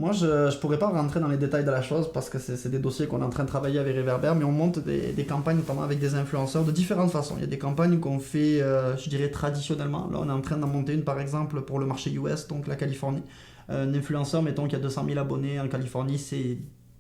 Moi, je pourrais pas rentrer dans les détails de la chose parce que c'est des dossiers qu'on est en train de travailler avec Reverber, mais on monte des campagnes notamment avec des influenceurs de différentes façons. Il y a des campagnes qu'on fait, je dirais, traditionnellement. Là, on est en train d'en monter une, par exemple, pour le marché US, donc la Californie. Un influenceur, mettons, qui a 200 000 abonnés en Californie, c'est...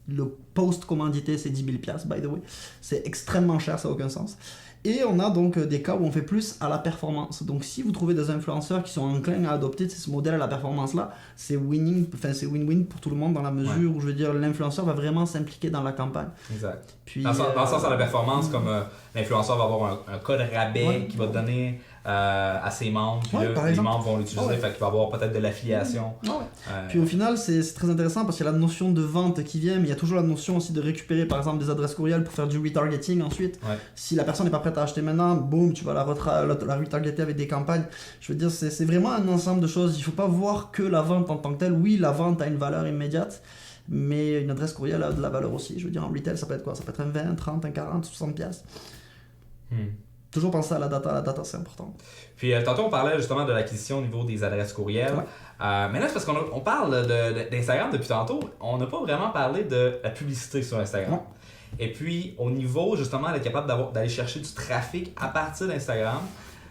Le post commandité, c'est 10 000 $, by the way. C'est extrêmement cher, ça n'a aucun sens. Et on a donc des cas où on fait plus à la performance. Donc si vous trouvez des influenceurs qui sont enclins à adopter ce modèle à la performance-là, c'est win-win pour tout le monde dans la mesure où, je veux dire, l'influenceur va vraiment s'impliquer dans la campagne. Exact. Puis, dans le sens à la performance, comme l'influenceur va avoir un code rabais qui va donner à ses membres, puis là, les membres vont l'utiliser, fait qu'il va avoir peut-être de l'affiliation. Puis au final, c'est très intéressant parce qu'il y a la notion de vente qui vient, mais il y a toujours la notion aussi de récupérer par exemple des adresses courriels pour faire du retargeting ensuite. Si la personne n'est pas prête à acheter maintenant, boum, tu vas la retargeter avec des campagnes. Je veux dire, c'est vraiment un ensemble de choses. Il ne faut pas voir que la vente en tant que telle. Oui, la vente a une valeur immédiate, mais une adresse courriel a de la valeur aussi. Je veux dire, en retail, ça peut être quoi? Ça peut être un 20, 30, un 40, 60 piastres. Toujours penser à la data c'est important. Puis tantôt on parlait justement de l'acquisition au niveau des adresses courriels. Mais là c'est parce qu'on parle d'Instagram depuis tantôt, on n'a pas vraiment parlé de la publicité sur Instagram. Et puis au niveau justement d'être capable d'aller chercher du trafic à partir d'Instagram,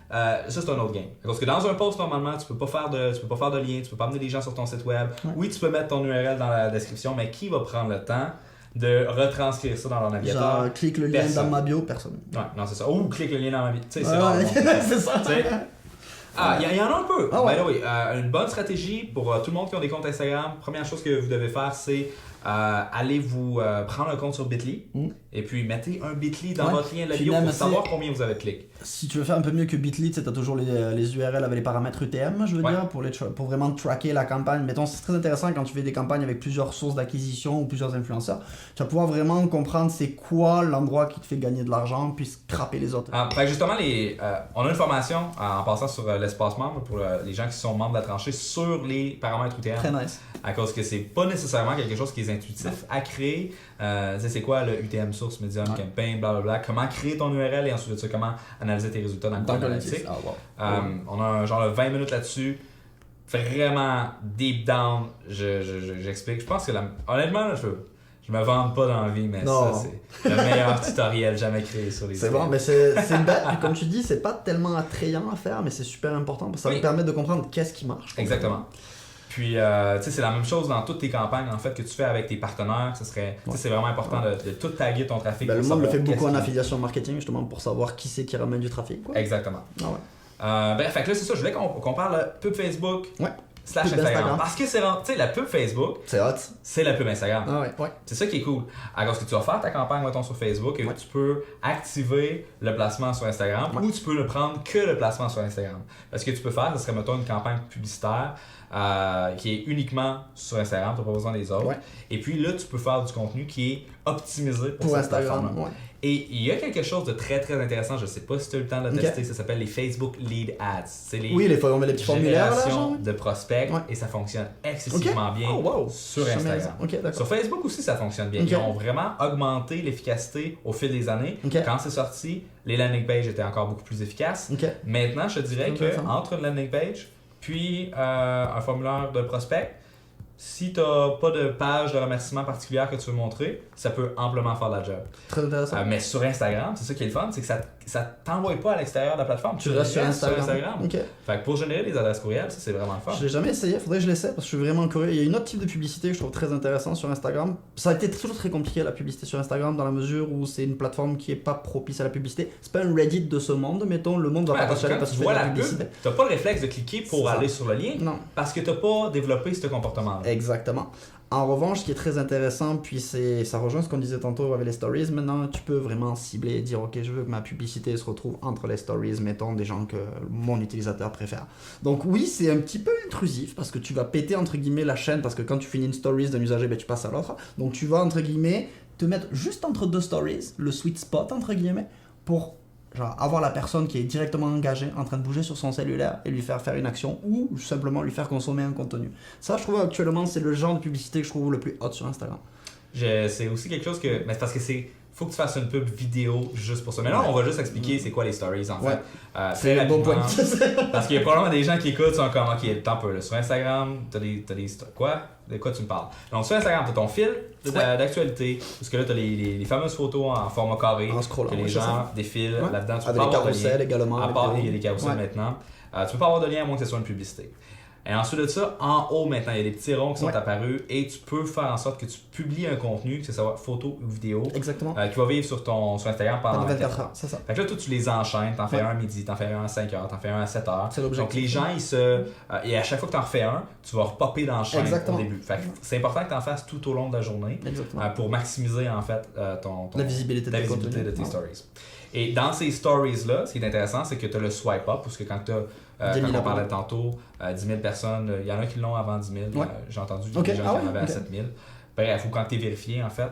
ça c'est un autre game. Parce que dans un post normalement tu peux pas faire de lien, tu peux pas amener les gens sur ton site web. Oui tu peux mettre ton URL dans la description, mais qui va prendre le temps de retranscrire ça dans leur navigateur? Genre, clique le lien dans ma bio, personne. Ouais, non, c'est ça. Ou clique le lien dans ma bio. Tu sais, c'est c'est ça. Il y en a un peu. Une bonne stratégie pour tout le monde qui a des comptes Instagram. Première chose que vous devez faire, c'est allez vous prendre un compte sur Bitly et puis mettez un Bitly dans votre lien de la bio pour savoir combien vous avez de clics. Si tu veux faire un peu mieux que Bitly, tu as toujours les URL avec les paramètres UTM, je veux dire, pour vraiment tracker la campagne. Mettons, c'est très intéressant quand tu fais des campagnes avec plusieurs sources d'acquisition ou plusieurs influenceurs. Tu vas pouvoir vraiment comprendre c'est quoi l'endroit qui te fait gagner de l'argent puis scraper les autres. Fait justement, on a une formation en passant sur l'espace membre pour les gens qui sont membres de la tranchée sur les paramètres UTM. Très nice. À cause que c'est pas nécessairement quelque chose qui est intuitif à créer. C'est quoi le UTM source, medium, campaign, blablabla. Comment créer ton URL et ensuite de ça, comment analyser tes résultats dans Google Analytics. On a un genre de 20 minutes là-dessus. Vraiment deep down, j'explique. Je pense que honnêtement, je me vante pas dans la vie, mais ça c'est le meilleur tutoriel jamais créé sur les sites. C'est bon, mais comme tu dis, c'est pas tellement attrayant à faire, mais c'est super important parce que ça va te permettre de comprendre qu'est-ce qui marche. Exactement. Puis, tu sais, c'est la même chose dans toutes tes campagnes en fait que tu fais avec tes partenaires. C'est vraiment important de tout taguer ton trafic. Le monde le fait beaucoup en affiliation marketing justement pour savoir qui c'est qui ramène du trafic. Exactement. Fait que là, c'est ça. Je voulais qu'on parle pub Facebook / Instagram. Parce que c'est, tu sais, la pub Facebook, c'est hot. C'est la pub Instagram. C'est ça qui est cool. Alors que tu vas faire ta campagne, mettons, sur Facebook et tu peux activer le placement sur Instagram ou tu peux ne prendre que le placement sur Instagram. Parce que tu peux faire, ce serait, mettons, une campagne publicitaire qui est uniquement sur Instagram, tu n'as pas besoin des autres. Et puis là, tu peux faire du contenu qui est optimisé pour cette Instagram. Et il y a quelque chose de très très intéressant, je ne sais pas si tu as eu le temps de le tester, ça s'appelle les Facebook Lead Ads. C'est on met les petits formulaires de prospects et ça fonctionne excessivement bien sur Instagram. Sur Facebook aussi, ça fonctionne bien. Ils ont vraiment augmenté l'efficacité au fil des années. Quand c'est sorti, les landing pages étaient encore beaucoup plus efficaces. Maintenant, je te dirais qu'entre une landing page puis un formulaire de prospect, si tu n'as pas de page de remerciement particulière que tu veux montrer, ça peut amplement faire la job. Très intéressant. Mais sur Instagram, c'est ça qui est le fun, c'est que ça t'envoie pas à l'extérieur de la plateforme. Tu restes sur Instagram. Fait que pour générer des adresses courriels, ça c'est vraiment le fun. Je l'ai jamais essayé, faudrait que je l'essaie parce que je suis vraiment curieux. Il y a une autre type de publicité que je trouve très intéressant sur Instagram. Ça a été toujours très compliqué la publicité sur Instagram dans la mesure où c'est une plateforme qui est pas propice à la publicité. C'est pas un Reddit de ce monde, mettons, le monde va pas t'acheter parce que tu vois la publicité. T'as pas le réflexe de cliquer pour aller sur le lien parce que t'as pas développé ce comportement-là. Exactement. En revanche, ce qui est très intéressant, puis ça rejoint ce qu'on disait tantôt avec les stories, maintenant tu peux vraiment cibler et dire ok, je veux que ma publicité se retrouve entre les stories, mettons des gens que mon utilisateur préfère. Donc oui, c'est un petit peu intrusif parce que tu vas péter entre guillemets la chaîne parce que quand tu finis une stories d'un usager, tu passes à l'autre. Donc tu vas entre guillemets te mettre juste entre deux stories, le sweet spot entre guillemets, pour avoir la personne qui est directement engagée en train de bouger sur son cellulaire et lui faire une action ou simplement lui faire consommer un contenu. Ça, je trouve actuellement, c'est le genre de publicité que je trouve le plus hot sur Instagram. C'est aussi quelque chose que... Mais c'est parce que faut que tu fasses une pub vidéo juste pour ça. Mais là, on va juste expliquer c'est quoi les stories en fait. C'est un bon point. Parce qu'il y a probablement des gens qui écoutent, sont comme ok, attends un peu. Là, sur Instagram, t'as des quoi? De quoi tu me parles? Donc sur Instagram, t'as ton fil d'actualité, parce que là, t'as les fameuses photos en format carré, en scrollant, que les gens défilent là-dedans. Tu peux avec pas les avoir de carousels lien, également. à part il y a des carousels maintenant. Tu peux pas avoir de lien à moins que ce soit une publicité. Et ensuite de ça, en haut maintenant, il y a des petits ronds qui sont apparus et tu peux faire en sorte que tu publies un contenu, que ce soit photo ou vidéo, qui va vivre sur Instagram pendant 24 heures. C'est ça. Fait que là, toi, tu les enchaînes, t'en fais un à midi, t'en fais un à 5 heures, t'en fais un à 7 heures. C'est l'objectif. Donc les gens, et à chaque fois que t'en refais un, tu vas repopper dans la chaîne au début. Fait que c'est important que t'en fasses tout au long de la journée pour maximiser en fait la visibilité de tes stories. Et dans ces stories-là, ce qui est intéressant, c'est que tu as le swipe up, parce que quand tu as, comme on parlait tantôt, 10 000 personnes, il y en a qui l'ont avant 10 000, j'ai entendu des gens qui en avaient à 7 000. Bref, ou quand tu es vérifié, en fait,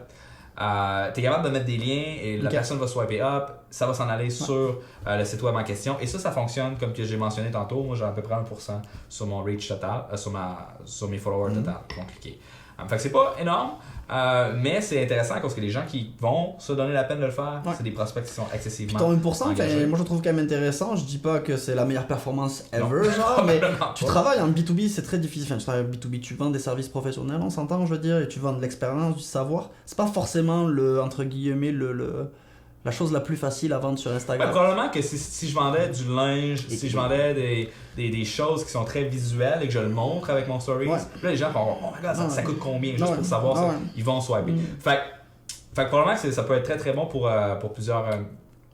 tu es capable de mettre des liens et la personne va swiper up, ça va s'en aller sur le site web en question. Et ça fonctionne comme que j'ai mentionné tantôt. Moi, j'ai à peu près 1% sur mon reach total, sur mes followers total. Donc, cliquez. Fait que c'est pas énorme, mais c'est intéressant parce que les gens qui vont se donner la peine de le faire, c'est des prospects qui sont excessivement ton 1%, moi je trouve quand même intéressant. Je dis pas que c'est la meilleure performance ever, mais tu travailles en B2B, c'est très difficile. Enfin, tu travailles en B2B, tu vends des services professionnels, on s'entend, je veux dire, et tu vends de l'expérience, du savoir. C'est pas forcément entre guillemets, la chose la plus facile à vendre sur Instagram. Probablement que si je vendais du linge, si je vendais des choses qui sont très visuelles et que je le montre avec mon stories, là les gens vont oh my god, ça coûte combien juste pour savoir ça, ils vont swiper. Fait que probablement que ça peut être très très bon pour plusieurs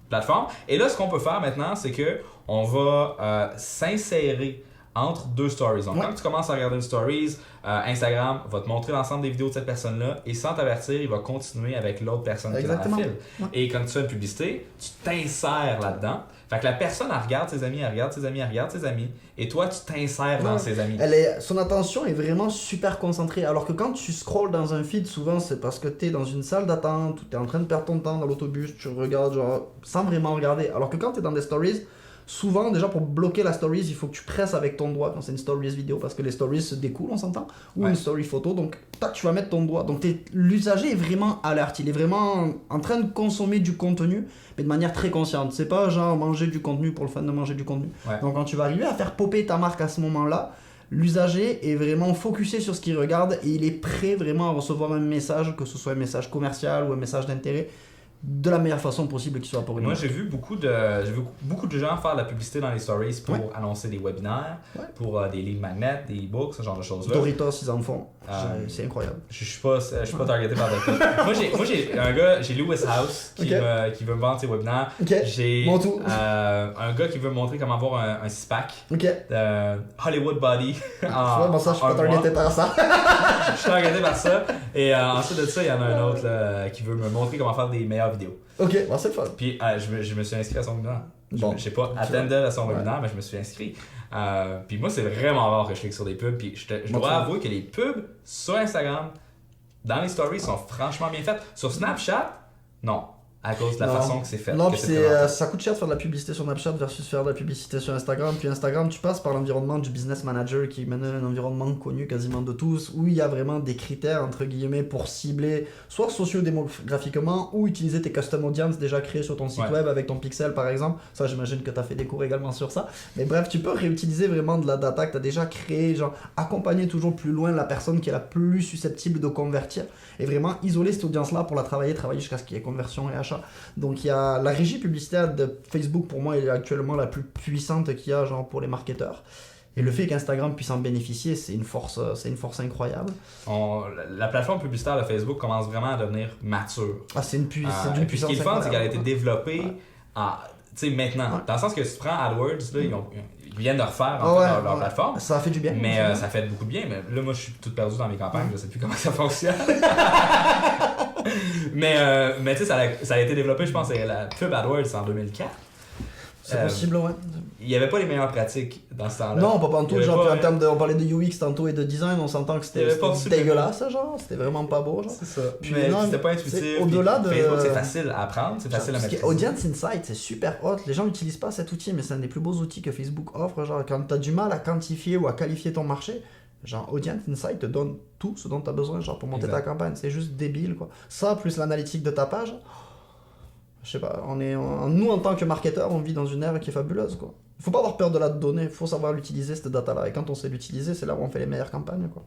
plateformes. Et là ce qu'on peut faire maintenant, c'est que on va s'insérer entre deux stories. Donc, quand tu commences à regarder une stories, Instagram va te montrer l'ensemble des vidéos de cette personne-là et sans t'avertir, il va continuer avec l'autre personne qui est dans la file. Et quand tu fais une publicité, tu t'insères là-dedans. Fait que la personne, elle regarde ses amis, elle regarde ses amis, elle regarde ses amis et toi, tu t'insères dans ses amis. Son attention est vraiment super concentrée. Alors que quand tu scrolles dans un feed, souvent, c'est parce que tu es dans une salle d'attente ou tu es en train de perdre ton temps dans l'autobus, tu regardes genre sans vraiment regarder. Alors que quand tu es dans des stories, souvent, déjà pour bloquer la stories, il faut que tu presses avec ton doigt quand c'est une stories vidéo parce que les stories se découlent, on s'entend, ou une story photo. Donc, tu vas mettre ton doigt. Donc, l'usager est vraiment alerte. Il est vraiment en train de consommer du contenu, mais de manière très consciente. C'est pas genre manger du contenu pour le fun de manger du contenu. Donc, quand tu vas arriver à faire popper ta marque à ce moment-là, l'usager est vraiment focusé sur ce qu'il regarde et il est prêt vraiment à recevoir un message, que ce soit un message commercial ou un message d'intérêt, de la meilleure façon possible qu'il soit pour une Moi, j'ai vu beaucoup de gens faire de la publicité dans les stories pour annoncer des webinaires, pour des lead magnets, des e-books, ce genre de choses-là. Doritos, ils en font. C'est incroyable. Je suis pas targeté par Doritos. moi, j'ai un gars, j'ai Lewis House qui veut me vendre ses webinaires. J'ai un gars qui veut me montrer comment avoir un six-pack. Hollywood Body. Bon, ça, je suis pas targeté par ça. Je suis targeté par ça. Et ensuite de ça, il y en a un autre là, qui veut me montrer comment faire des meilleures vidéos. Ok, bon, c'est le fun. Puis je me suis inscrit à son webinaire. Je n'ai pas attendu à son webinaire, mais je me suis inscrit. Puis moi, c'est vraiment rare que je clique sur des pubs. Puis je dois avouer que les pubs sur Instagram, dans les stories, sont franchement bien faites. Sur Snapchat, non. À cause de la façon que c'est fait. Non, puis ça coûte cher de faire de la publicité sur Snapchat versus faire de la publicité sur Instagram. Puis Instagram, tu passes par l'environnement du business manager qui est maintenant un environnement connu quasiment de tous, où il y a vraiment des critères, entre guillemets, pour cibler, soit socio-démographiquement, ou utiliser tes custom audience déjà créés sur ton site web avec ton pixel par exemple. Ça, j'imagine que tu as fait des cours également sur ça. Mais bref, tu peux réutiliser vraiment de la data que tu as déjà créée, genre accompagner toujours plus loin la personne qui est la plus susceptible de convertir et vraiment isoler cette audience-là pour la travailler jusqu'à ce qu'il y ait conversion et achat. Donc il y a la régie publicitaire de Facebook, pour moi, elle est actuellement la plus puissante qu'il y a genre pour les marketeurs. Et le fait qu'Instagram puisse en bénéficier, c'est une force incroyable. La plateforme publicitaire de Facebook commence vraiment à devenir mature. C'est d'une puissance incroyable. Ce qui est le fun, c'est qu'elle a été développée maintenant. Dans le sens que si tu prends AdWords, là, ils viennent de refaire leur plateforme. Ça a fait du bien. Mais ça fait beaucoup de bien. Mais là, moi, je suis tout perdu dans mes campagnes. Je sais plus comment ça fonctionne. mais tu sais, ça a été développé, je pense, la pub AdWords en 2004. C'est possible, ouais. Il n'y avait pas les meilleures pratiques dans ce temps-là. Non, pas en tout. Genre, en termes on parlait de UX tantôt et de design, on s'entend que c'était dégueulasse, genre. C'était vraiment pas beau, genre. C'est ça. Puis c'était pas intuitif. Au-delà de Facebook, c'est facile à apprendre, c'est facile à maîtriser. Audience Insight, c'est super hot. Les gens n'utilisent pas cet outil, mais c'est un des plus beaux outils que Facebook offre. Genre, quand tu as du mal à quantifier ou à qualifier ton marché, genre Audience Insight te donne tout ce dont tu as besoin genre pour monter ta campagne. C'est juste débile, quoi. Ça, plus l'analytique de ta page. je sais pas, nous en tant que marketeurs, on vit dans une ère qui est fabuleuse, quoi. Il faut pas avoir peur de la donnée, il faut savoir l'utiliser, cette data-là. Et quand on sait l'utiliser, c'est là où on fait les meilleures campagnes, quoi.